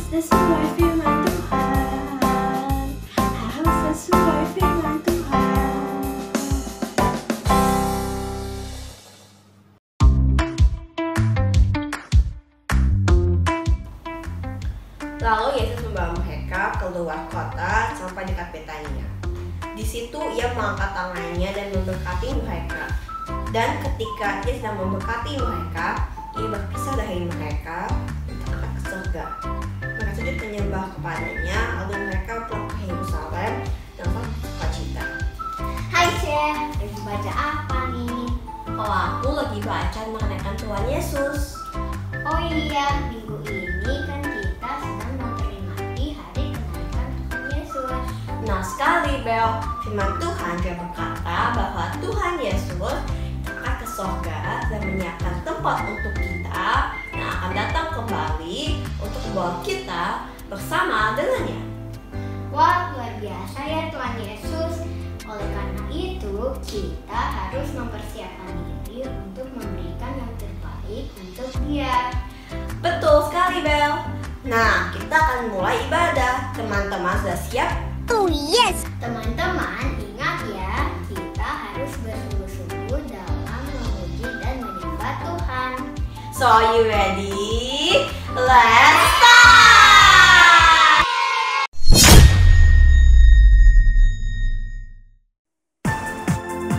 sesuai firman Tuhan. Harus sesuai firman Tuhan. Lalu Yesus membawa mereka keluar kota sampai dekat Betania. Di situ ia mengangkat tangannya dan memberkati mereka. Dan ketika ia sedang memberkati mereka, ia berpisah dari mereka untuk angkat ke surga. Mereka sujud menyembah kepadanya, lalu mereka pulang ke Yerusalem dengan sukacita. Hai Chef, lagi baca apa nih? Oh, aku lagi baca mengenai Tuhan Yesus. Oh iya, minggu ini kan kita sedang memperingati hari kenaikan Tuhan Yesus. Nah sekali Bel, firman Tuhan juga berkata bahwa Tuhan Yesus akan ke surga dan menyiapkan tempat untuk kita yang akan datang kembali untuk membawa kita bersama dengannya. Wah, luar biasa ya Tuhan Yesus. Oleh karena itu, kita harus mempersiapkan diri untuk memberikan yang terbaik untuk Dia. Betul sekali Bel. Nah kita akan mulai ibadah. Teman-teman sudah siap? Oh yes! Teman-teman, ingat ya, kita harus bersungguh-sungguh dalam memuji dan menyembah Tuhan. So are you ready? Let's start!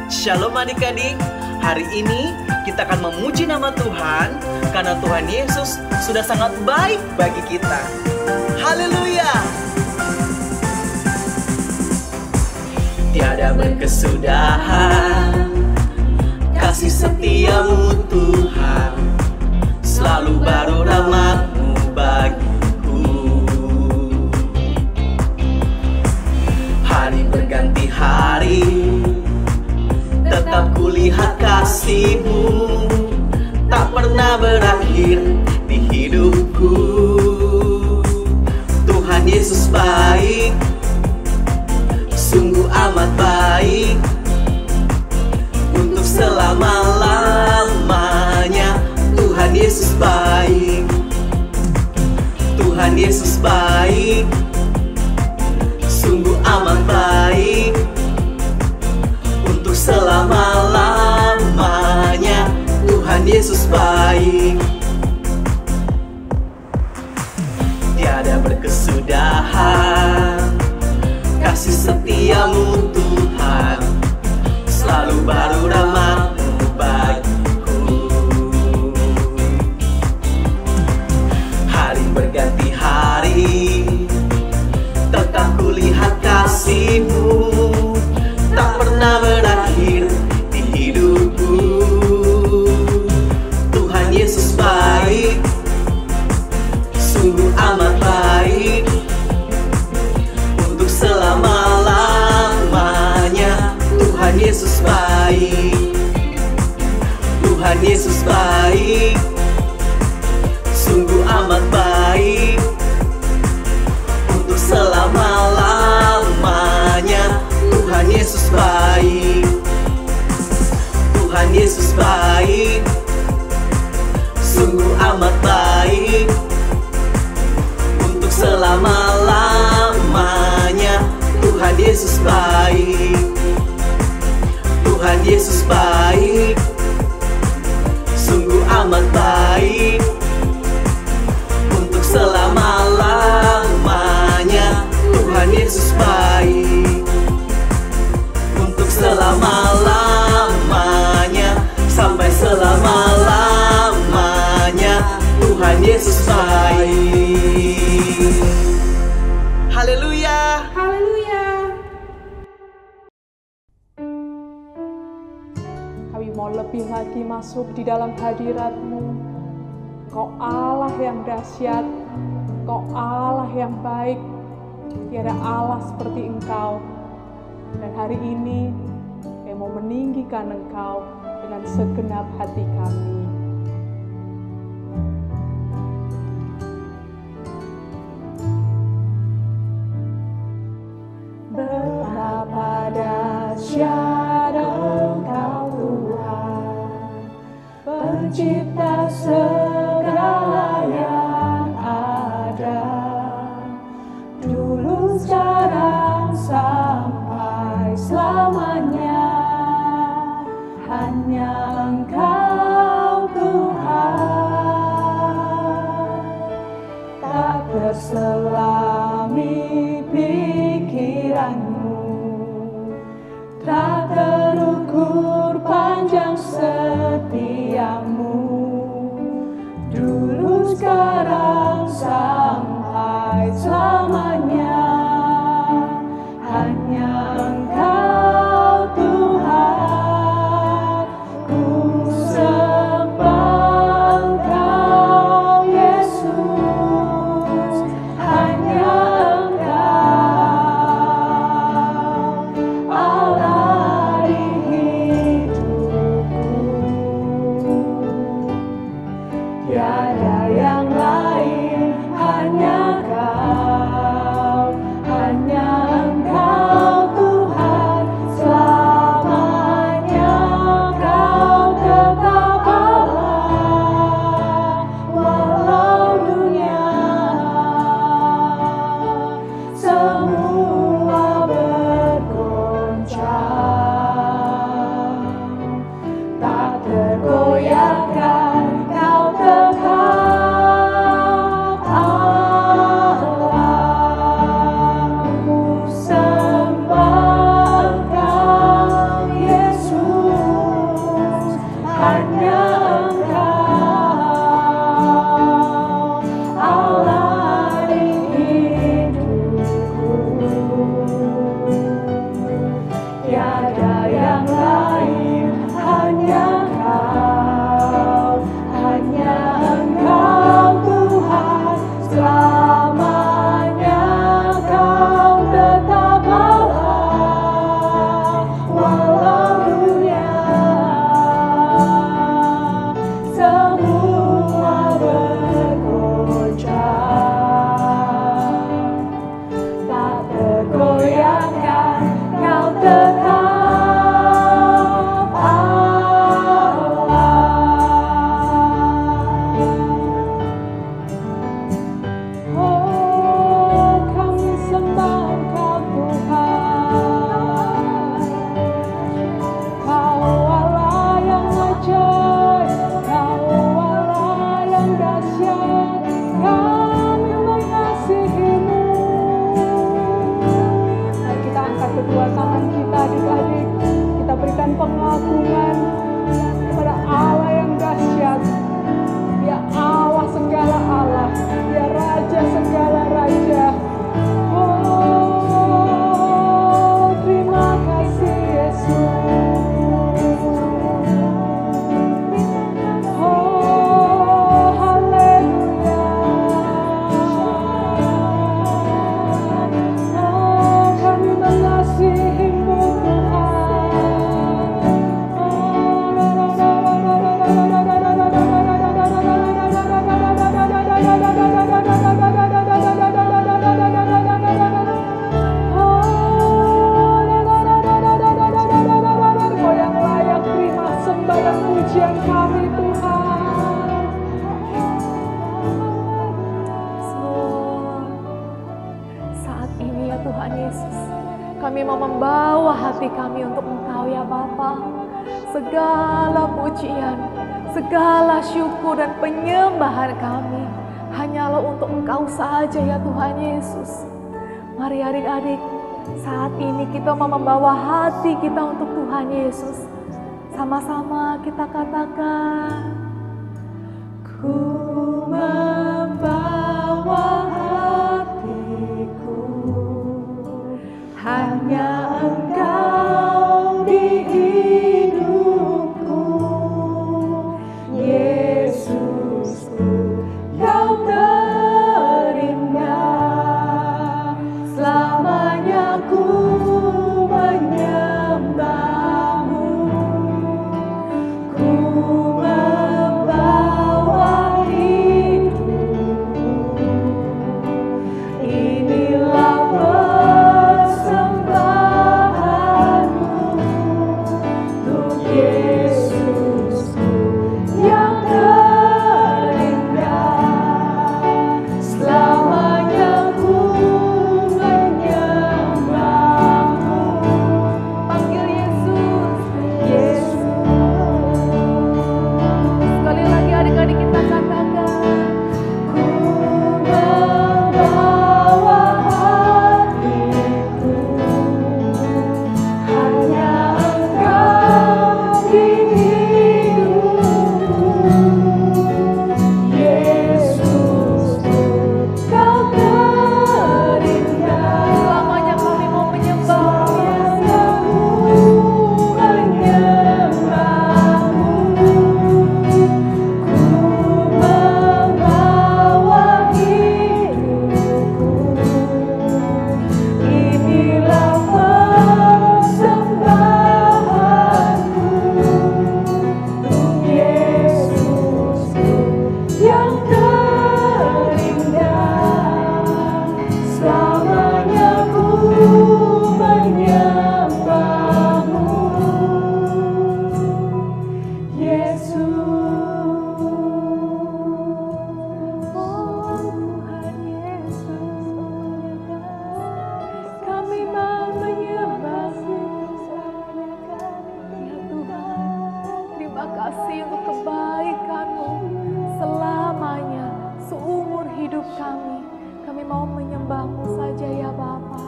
Shalom adik-adik, hari ini kita akan memuji nama Tuhan karena Tuhan Yesus sudah sangat baik bagi kita. Haleluya! Tiada berkesudahan kasih setiamu Tuhan, selalu baru rahmat-Mu bagiku. Hari berganti hari, tetap kulihat kasih-Mu, tak pernah berakhir di hidupku. Tuhan Yesus baik, sungguh amat baik, untuk selama-lamanya. Tuhan Yesus baik, Tuhan Yesus baik, sungguh amat baik, untuk selama-lamanya. Tuhan Yesus baik. Tiada berkesudahan kasih setiamu Tuhan, selalu baru rahmat-Mu bagiku. Hari berganti hari, tetap kulihat kasih-Mu, tak pernah berakhir di hidupku. Tuhan Yesus baik, sungguh amat baik, untuk selama-lamanya. Tuhan Yesus baik, Tuhan Yesus baik, sungguh amat baik, untuk selama-lamanya. Tuhan Yesus baik, Tuhan Yesus baik, sungguh amat baik, untuk selama-lamanya. Tuhan Yesus baik, Tuhan Yesus baik, sungguh amat baik, untuk selama-lamanya. Tuhan Yesus baik, untuk selama-lamanya, sampai selama-lamanya. Tuhan Yesus baik. Haleluya. Haleluya. Kami mau lebih lagi masuk di dalam hadirat-Mu. Kau Allah yang dahsyat, Kau Allah yang baik. Tiada Allah seperti Engkau. Dan hari ini kami mau meninggikan Engkau dengan segenap hati kami. Betapa dahsyat Engkau Tuhan, pencipta segala yang ada. sampai selamanya. Hanya Engkau Tuhan, tak terselami pikiranmu, tak terukur panjang setiamu, dulu sekarang sampai selamanya. Hanya Engkau Tuhan, ku sembah Engkau Yesus. Hanya Engkau Allah di hidupku, tiada yang lain, hanya Kau, hanya Engkau Tuhan, selamanya Kau tetap Allah, walau dunia semua bergoncang, tak tergoyahkan Kau tetap Allah. Ku sembah Engkau Yesus, hanya Engkau Allah di hidupku, tiada yang lain, hanya Kau, hanya Engkau Tuhan, selamanya Kau tetap Allah, walau dunia semua bergoncang, tak tergoyahkan Kau tetap Allah. Oh, kami sembah Engkau Tuhan, Kau Allah yang ajaib, Kau Allah yang dahsyat, kami mengasihi-Mu. Mari kita angkat kedua tangan kita, adik-adik, kita berikan pengagungan kepada Allah yang dahsyat. Dia Allah segala Allah, Dia Raja segala Raja. Oh, terima kasih Yesus. Oh, haleluya. Oh, kami mengasihi-Mu Tuhan. Kau yang layak terima sembah dan pujian kami Tuhan. Saat ini ya Tuhan Yesus, kami mau membawa hati kami untuk Engkau ya Bapa. Segala pujian, segala syukur dan penyembahan kami hanyalah untuk Engkau saja ya Tuhan Yesus. Mari adik-adik, saat ini kita mau membawa hati kita untuk Tuhan Yesus. Sama-sama kita katakan, ku membawa hatiku, hanya Engkau di hidupku, Yesusku, Kau terindah, selamanya ku menyembah-Mu. Ku membawa hidupku, menyembah-Mu saja ya Bapa.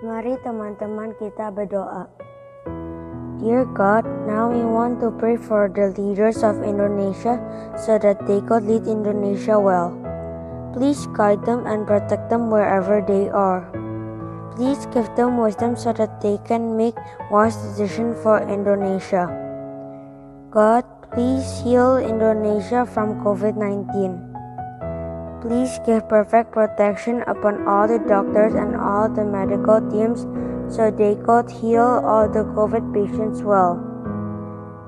Mari teman-teman kita berdoa. Dear God, now we want to pray for the leaders of Indonesia so that they could lead Indonesia well. Please guide them and protect them wherever they are. Please give them wisdom so that they can make wise decisions for Indonesia. God, please heal Indonesia from COVID-19. Please give perfect protection upon all the doctors and all the medical teams so they could heal all the COVID patients well.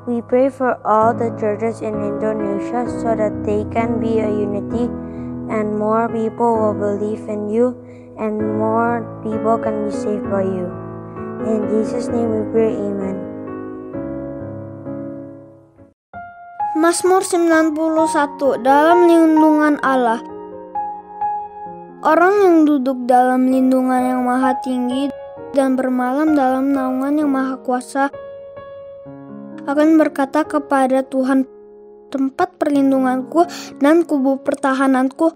We pray for all the churches in Indonesia so that they can be a unity and more people will believe in you and more people can be saved by you. In Jesus' name we pray, amen. Mazmur 91 dalam lindungan Allah. Orang yang duduk dalam lindungan yang maha tinggi dan bermalam dalam naungan yang maha kuasa akan berkata kepada Tuhan, tempat perlindunganku dan kubu pertahananku,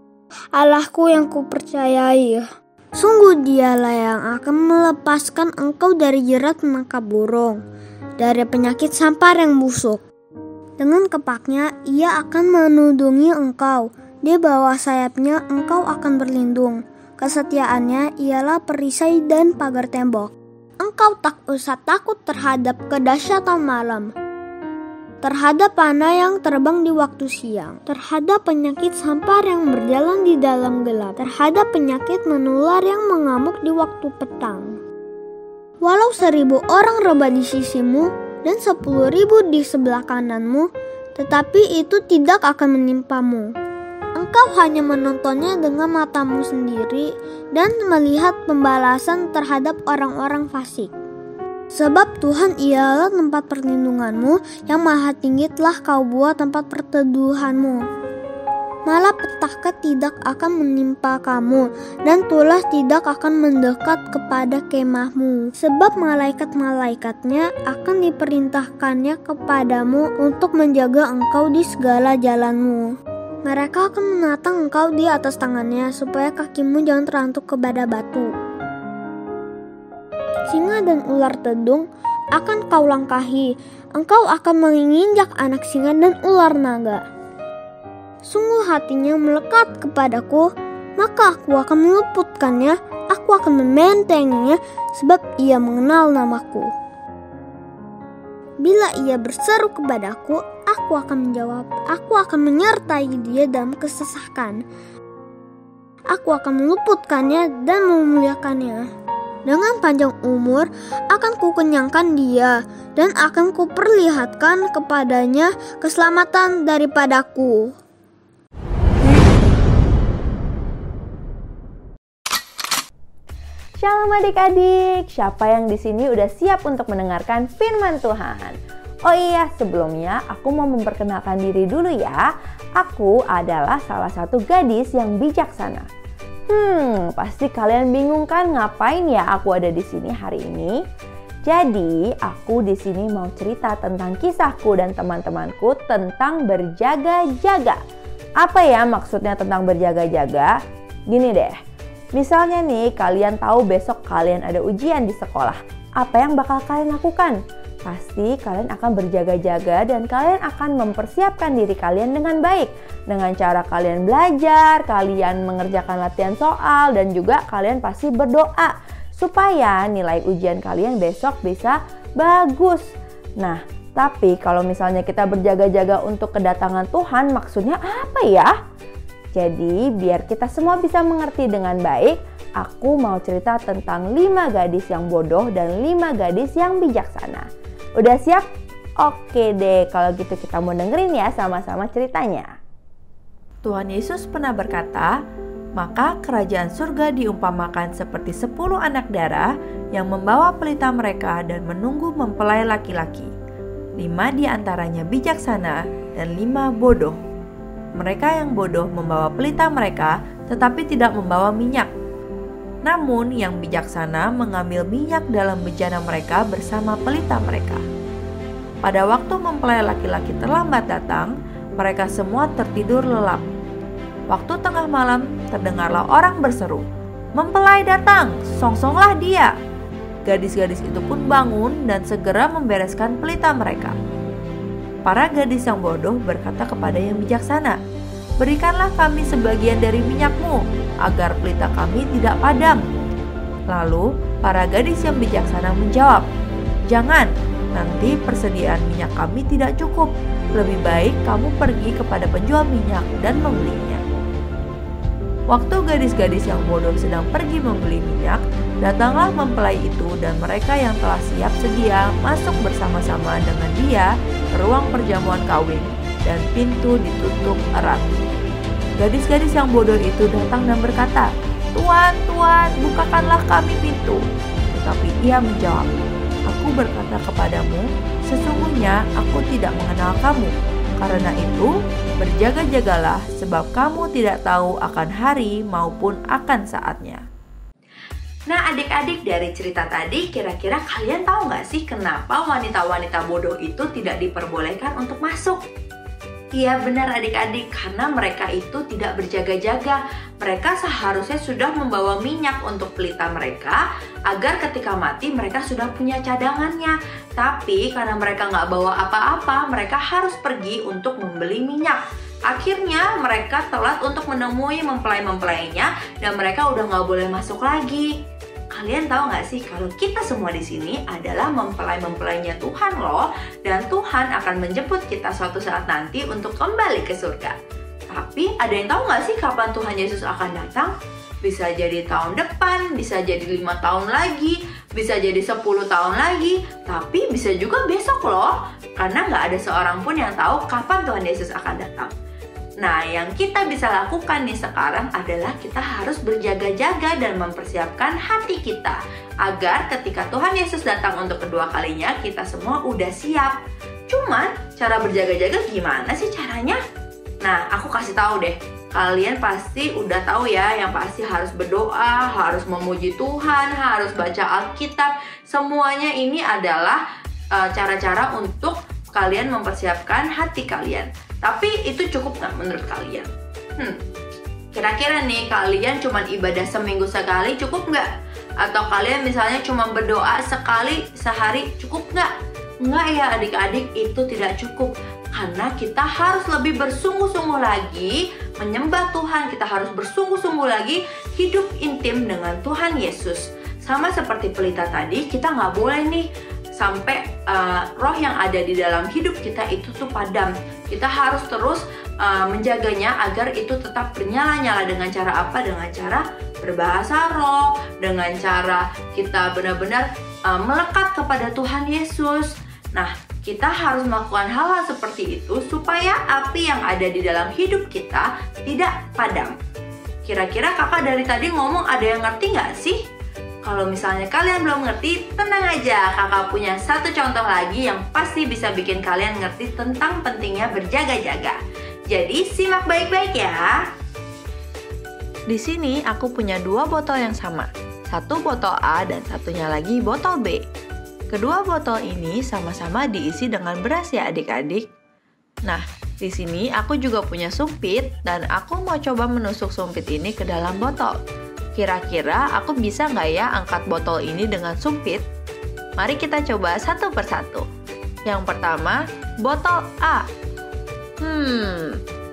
Allahku yang kupercayai. Sungguh Dialah yang akan melepaskan engkau dari jerat penangkap burung, dari penyakit sampar yang busuk. Dengan kepaknya ia akan menudungi engkau. Di bawah sayapnya engkau akan berlindung. Kesetiaannya ialah perisai dan pagar tembok. Engkau tak usah takut terhadap kedahsyatan malam, terhadap panah yang terbang di waktu siang, terhadap penyakit sampar yang berjalan di dalam gelap, terhadap penyakit menular yang mengamuk di waktu petang. Walau 1.000 orang rebah di sisimu dan 10.000 di sebelah kananmu, tetapi itu tidak akan menimpamu. Engkau hanya menontonnya dengan matamu sendiri dan melihat pembalasan terhadap orang-orang fasik. Sebab Tuhan ialah tempat perlindunganmu, yang maha tinggi telah kau buat tempat perteduhanmu. Malapetaka tidak akan menimpa kamu, dan tulah tidak akan mendekat kepada kemahmu. Sebab malaikat-malaikatnya akan diperintahkannya kepadamu untuk menjaga engkau di segala jalanmu. Mereka akan menatang engkau di atas tangannya, supaya kakimu jangan terantuk kepada batu. Singa dan ular tedung akan kau langkahi, engkau akan menginjak anak singa dan ular naga. Sungguh hatinya melekat kepadaku, maka aku akan meluputkannya, aku akan membentenginya, sebab ia mengenal namaku. Bila ia berseru kepadaku, aku akan menjawab, aku akan menyertai dia dalam kesesakan. Aku akan meluputkannya dan memuliakannya. Dengan panjang umur akan kukenyangkan dia, dan akan kuperlihatkan kepadanya keselamatan daripadaku. Shalom adik-adik, siapa yang di sini udah siap untuk mendengarkan firman Tuhan? Oh iya, sebelumnya aku mau memperkenalkan diri dulu ya. Aku adalah salah satu gadis yang bijaksana. Pasti kalian bingung kan ngapain ya aku ada di sini hari ini? Jadi, aku di sini mau cerita tentang kisahku dan teman-temanku tentang berjaga-jaga. Apa ya maksudnya tentang berjaga-jaga? Gini deh. Misalnya nih, kalian tahu besok kalian ada ujian di sekolah. Apa yang bakal kalian lakukan? Pasti kalian akan berjaga-jaga dan kalian akan mempersiapkan diri kalian dengan baik. Dengan cara kalian belajar, kalian mengerjakan latihan soal, dan juga kalian pasti berdoa supaya nilai ujian kalian besok bisa bagus. Nah, tapi kalau misalnya kita berjaga-jaga untuk kedatangan Tuhan, maksudnya apa ya? Jadi biar kita semua bisa mengerti dengan baik, aku mau cerita tentang 5 gadis yang bodoh dan 5 gadis yang bijaksana. Udah siap? Oke deh, kalau gitu kita mau dengerin ya sama-sama ceritanya. Tuhan Yesus pernah berkata, maka kerajaan surga diumpamakan seperti 10 anak darah yang membawa pelita mereka dan menunggu mempelai laki-laki. 5 di antaranya bijaksana dan 5 bodoh. Mereka yang bodoh membawa pelita mereka, tetapi tidak membawa minyak. Namun yang bijaksana mengambil minyak dalam bejana mereka bersama pelita mereka. Pada waktu mempelai laki-laki terlambat datang, mereka semua tertidur lelap. Waktu tengah malam terdengarlah orang berseru, "Mempelai datang, songsonglah dia." Gadis-gadis itu pun bangun dan segera membereskan pelita mereka. Para gadis yang bodoh berkata kepada yang bijaksana, "Berikanlah kami sebagian dari minyakmu, agar pelita kami tidak padam." Lalu para gadis yang bijaksana menjawab, "Jangan, nanti persediaan minyak kami tidak cukup. Lebih baik kamu pergi kepada penjual minyak dan membelinya." Waktu gadis-gadis yang bodoh sedang pergi membeli minyak, datanglah mempelai itu dan mereka yang telah siap sedia masuk bersama-sama dengan dia ke ruang perjamuan kawin dan pintu ditutup erat. Gadis-gadis yang bodoh itu datang dan berkata, "Tuan, Tuan, bukakanlah kami pintu." Tetapi ia menjawab, "Aku berkata kepadamu, sesungguhnya aku tidak mengenal kamu. Karena itu, berjaga-jagalah sebab kamu tidak tahu akan hari maupun akan saatnya." Nah adik-adik, dari cerita tadi kira-kira kalian tahu nggak sih kenapa wanita-wanita bodoh itu tidak diperbolehkan untuk masuk? Iya benar adik-adik, karena mereka itu tidak berjaga-jaga. Mereka seharusnya sudah membawa minyak untuk pelita mereka, agar ketika mati mereka sudah punya cadangannya. Tapi karena mereka nggak bawa apa-apa, mereka harus pergi untuk membeli minyak. Akhirnya mereka telat untuk menemui mempelai-mempelainya dan mereka udah nggak boleh masuk lagi. Kalian tahu nggak sih kalau kita semua di sini adalah mempelai-mempelainya Tuhan loh, dan Tuhan akan menjemput kita suatu saat nanti untuk kembali ke surga. Tapi ada yang tahu nggak sih kapan Tuhan Yesus akan datang? Bisa jadi tahun depan, bisa jadi 5 tahun lagi, bisa jadi 10 tahun lagi, tapi bisa juga besok loh. Karena nggak ada seorang pun yang tahu kapan Tuhan Yesus akan datang. Nah, yang kita bisa lakukan nih sekarang adalah kita harus berjaga-jaga dan mempersiapkan hati kita agar ketika Tuhan Yesus datang untuk kedua kalinya, kita semua udah siap. Cuman, cara berjaga-jaga gimana sih caranya? Nah, aku kasih tahu deh. Kalian pasti udah tahu ya, yang pasti harus berdoa, harus memuji Tuhan, harus baca Alkitab. Semuanya ini adalah cara-cara untuk kalian mempersiapkan hati kalian. Tapi itu cukup nggak menurut kalian? Kira-kira nih kalian cuma ibadah seminggu sekali cukup nggak? Atau kalian misalnya cuma berdoa sekali sehari cukup nggak? Nggak ya adik-adik, itu tidak cukup. Karena kita harus lebih bersungguh-sungguh lagi menyembah Tuhan. Kita harus bersungguh-sungguh lagi hidup intim dengan Tuhan Yesus. Sama seperti pelita tadi, kita nggak boleh nih sampai roh yang ada di dalam hidup kita itu tuh padam. Kita harus terus menjaganya agar itu tetap bernyala-nyala. Dengan cara apa? Dengan cara berbahasa roh, dengan cara kita benar-benar melekat kepada Tuhan Yesus. Nah, kita harus melakukan hal-hal seperti itu supaya api yang ada di dalam hidup kita tidak padam. Kira-kira kakak dari tadi ngomong ada yang ngerti nggak sih? Kalau misalnya kalian belum ngerti, tenang aja, kakak punya satu contoh lagi yang pasti bisa bikin kalian ngerti tentang pentingnya berjaga-jaga. Jadi simak baik-baik ya. Di sini aku punya 2 botol yang sama. Satu botol A dan satunya lagi botol B. Kedua botol ini sama-sama diisi dengan beras ya adik-adik. Nah, di sini aku juga punya sumpit dan aku mau coba menusuk sumpit ini ke dalam botol. Kira-kira aku bisa nggak ya angkat botol ini dengan sumpit? Mari kita coba satu persatu. Yang pertama, botol A.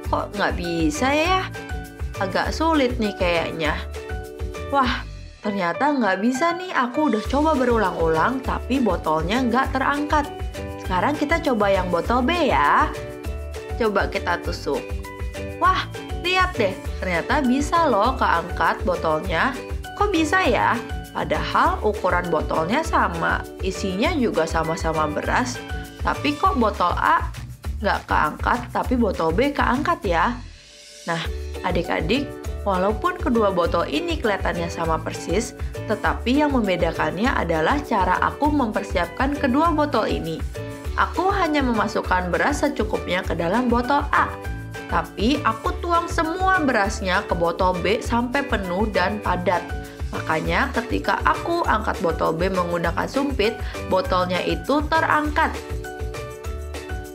Kok nggak bisa ya? Agak sulit nih kayaknya. Wah, ternyata nggak bisa nih. Aku udah coba berulang-ulang, tapi botolnya nggak terangkat. Sekarang kita coba yang botol B ya. Coba kita tusuk. Wah, lihat deh, ternyata bisa loh keangkat botolnya. Kok bisa ya? Padahal ukuran botolnya sama, isinya juga sama-sama beras. Tapi kok botol A nggak keangkat, tapi botol B keangkat ya? Nah, adik-adik, walaupun kedua botol ini kelihatannya sama persis, tetapi yang membedakannya adalah cara aku mempersiapkan kedua botol ini. Aku hanya memasukkan beras secukupnya ke dalam botol A. Tapi aku tuang semua berasnya ke botol B sampai penuh dan padat. Makanya ketika aku angkat botol B menggunakan sumpit, botolnya itu terangkat.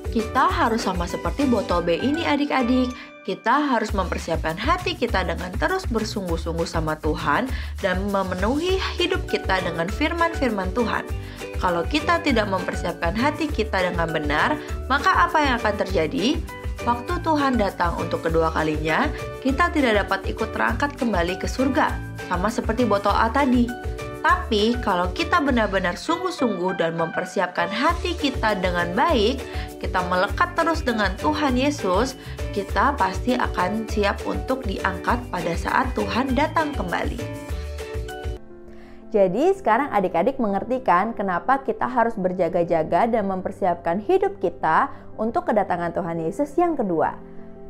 Kita harus sama seperti botol B ini adik-adik. Kita harus mempersiapkan hati kita dengan terus bersungguh-sungguh sama Tuhan dan memenuhi hidup kita dengan firman-firman Tuhan. Kalau kita tidak mempersiapkan hati kita dengan benar, maka apa yang akan terjadi? Waktu Tuhan datang untuk kedua kalinya, kita tidak dapat ikut terangkat kembali ke surga, sama seperti botol A tadi. Tapi kalau kita benar-benar sungguh-sungguh dan mempersiapkan hati kita dengan baik, kita melekat terus dengan Tuhan Yesus, kita pasti akan siap untuk diangkat pada saat Tuhan datang kembali. Jadi sekarang adik-adik mengerti kan kenapa kita harus berjaga-jaga dan mempersiapkan hidup kita untuk kedatangan Tuhan Yesus yang kedua.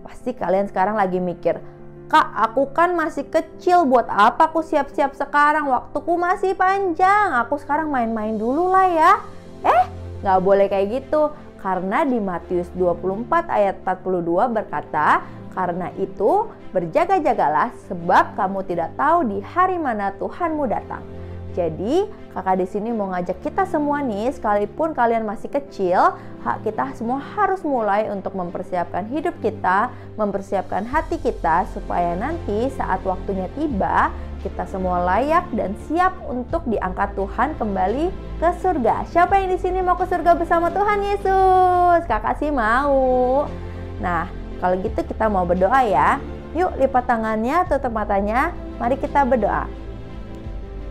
Pasti kalian sekarang lagi mikir, Kak, aku kan masih kecil, buat apa aku siap-siap sekarang? Waktuku masih panjang, aku sekarang main-main dulu lah ya. Gak boleh kayak gitu, karena di Matius 24 ayat 42 berkata, karena itu berjaga-jagalah sebab kamu tidak tahu di hari mana Tuhanmu datang. Jadi kakak di sini mau ngajak kita semua nih, sekalipun kalian masih kecil, kita semua harus mulai untuk mempersiapkan hidup kita, mempersiapkan hati kita supaya nanti saat waktunya tiba, kita semua layak dan siap untuk diangkat Tuhan kembali ke surga. Siapa yang di sini mau ke surga bersama Tuhan Yesus? Kakak sih mau. Nah, kalau gitu kita mau berdoa ya. Yuk lipat tangannya, tutup matanya. Mari kita berdoa.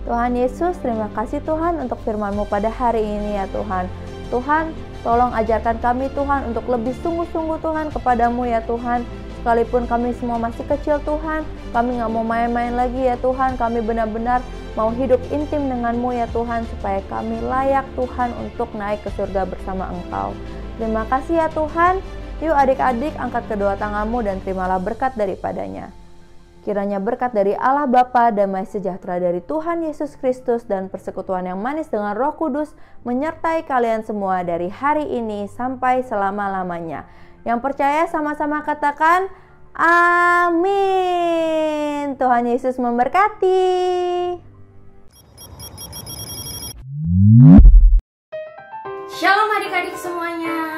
Tuhan Yesus, terima kasih Tuhan untuk firman-Mu pada hari ini ya Tuhan. Tuhan, tolong ajarkan kami Tuhan untuk lebih sungguh-sungguh Tuhan kepadamu ya Tuhan. Sekalipun kami semua masih kecil Tuhan, kami gak mau main-main lagi ya Tuhan. Kami benar-benar mau hidup intim dengan-Mu ya Tuhan, supaya kami layak Tuhan untuk naik ke surga bersama Engkau. Terima kasih ya Tuhan. Yuk adik-adik angkat kedua tanganmu dan terimalah berkat daripadanya. Kiranya berkat dari Allah Bapa, damai sejahtera dari Tuhan Yesus Kristus, dan persekutuan yang manis dengan Roh Kudus menyertai kalian semua dari hari ini sampai selama-lamanya. Yang percaya sama-sama katakan amin. Tuhan Yesus memberkati. Shalom adik-adik semuanya.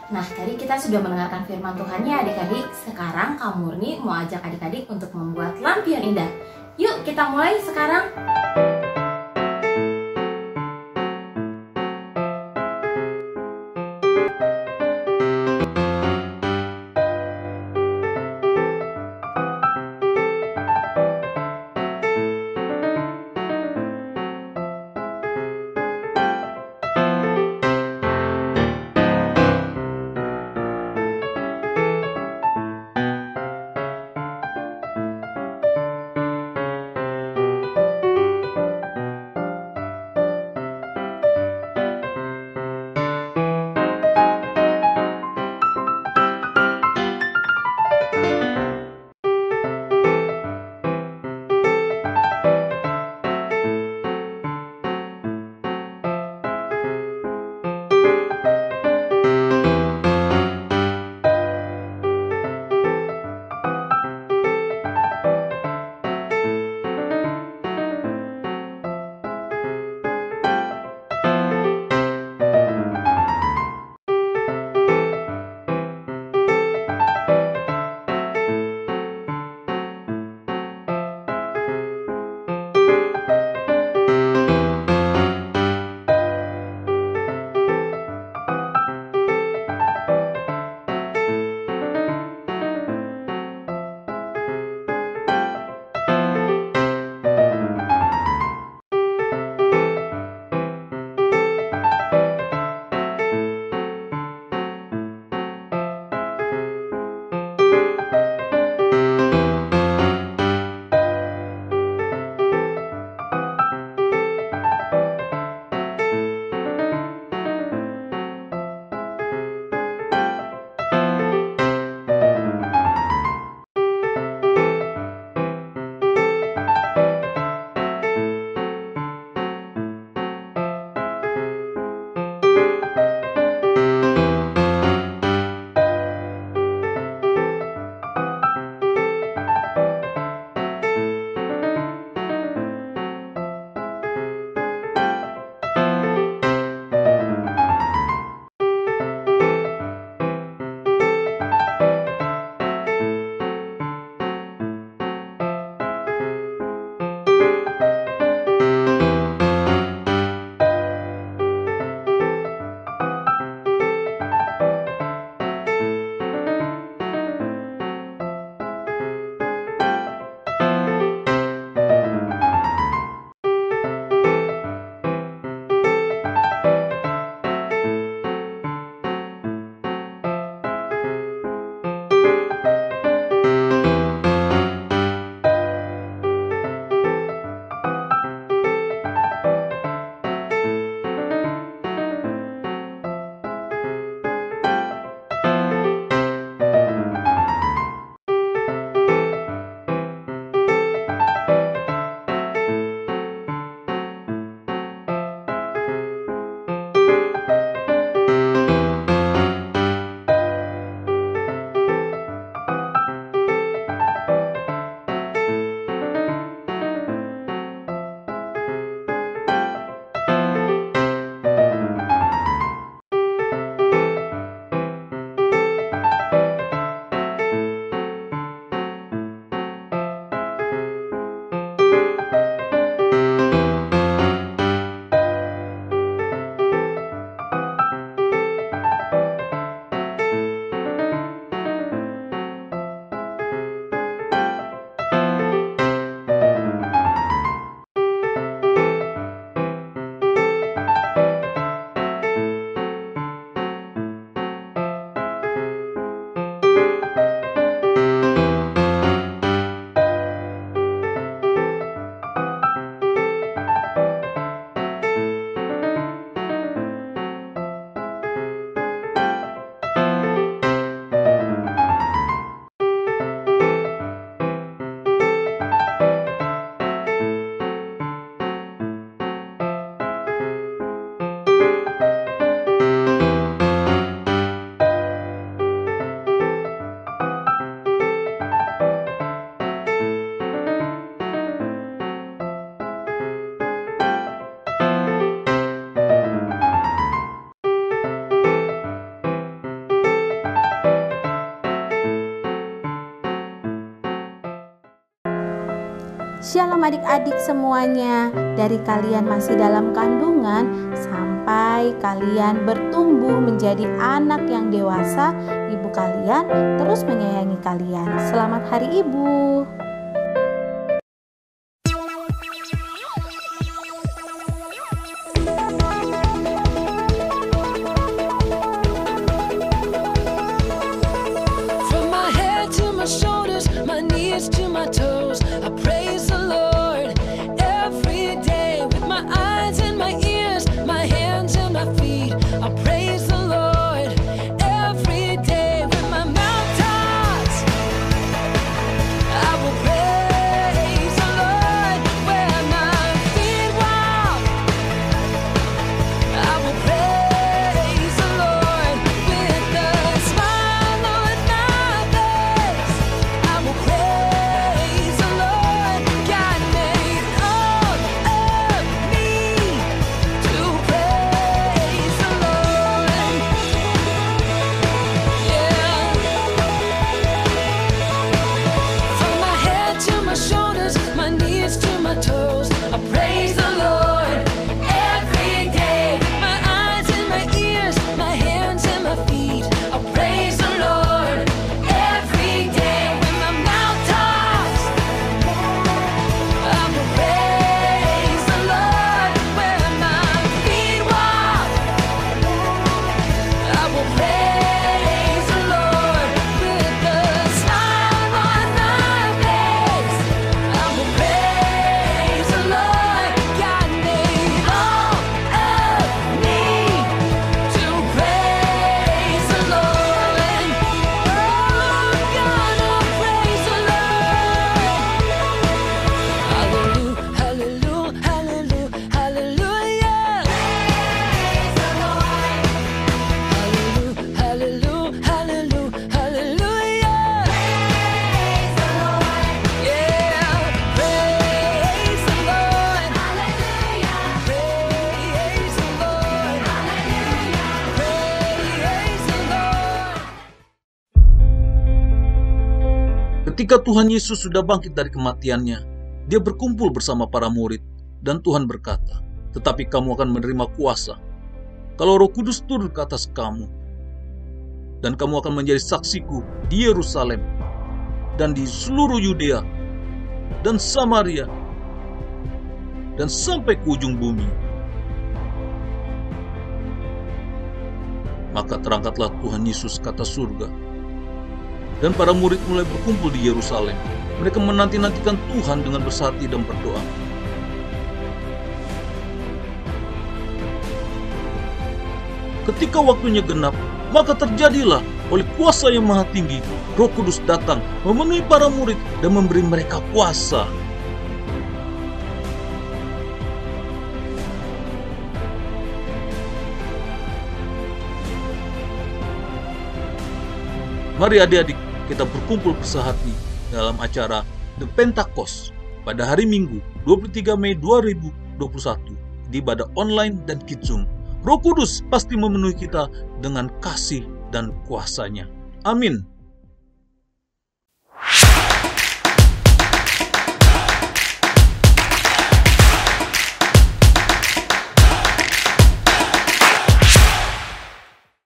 Nah, tadi kita sudah mendengarkan firman Tuhan ya adik-adik. Sekarang Kak Murni mau ajak adik-adik untuk membuat lampion indah. Yuk kita mulai sekarang. Shalom adik-adik semuanya, dari kalian masih dalam kandungan sampai kalian bertumbuh menjadi anak yang dewasa, ibu kalian terus menyayangi kalian. Selamat Hari Ibu. To my toes, I praise the Lord every day with my eyes and my ears, my hands and my feet. I praise the Lord every day with my mouth talks. I will praise the Lord where my feet walk. I will praise the Lord with a smile on my face. I will praise. Ketika Tuhan Yesus sudah bangkit dari kematiannya, dia berkumpul bersama para murid, dan Tuhan berkata, "Tetapi kamu akan menerima kuasa kalau Roh Kudus turun ke atas kamu, dan kamu akan menjadi saksiku di Yerusalem, dan di seluruh Yudea, dan Samaria, dan sampai ke ujung bumi." Maka terangkatlah Tuhan Yesus ke atas surga, dan para murid mulai berkumpul di Yerusalem. Mereka menanti-nantikan Tuhan dengan bersati dan berdoa. Ketika waktunya genap, maka terjadilah oleh kuasa yang maha tinggi, Roh Kudus datang memenuhi para murid dan memberi mereka kuasa. Mari adik-adik, kita berkumpul bersehati dalam acara The Pentecost pada hari Minggu 23 Mei 2021 di ibadah online dan Kids Zoom. Roh Kudus pasti memenuhi kita dengan kasih dan kuasa-Nya. Amin.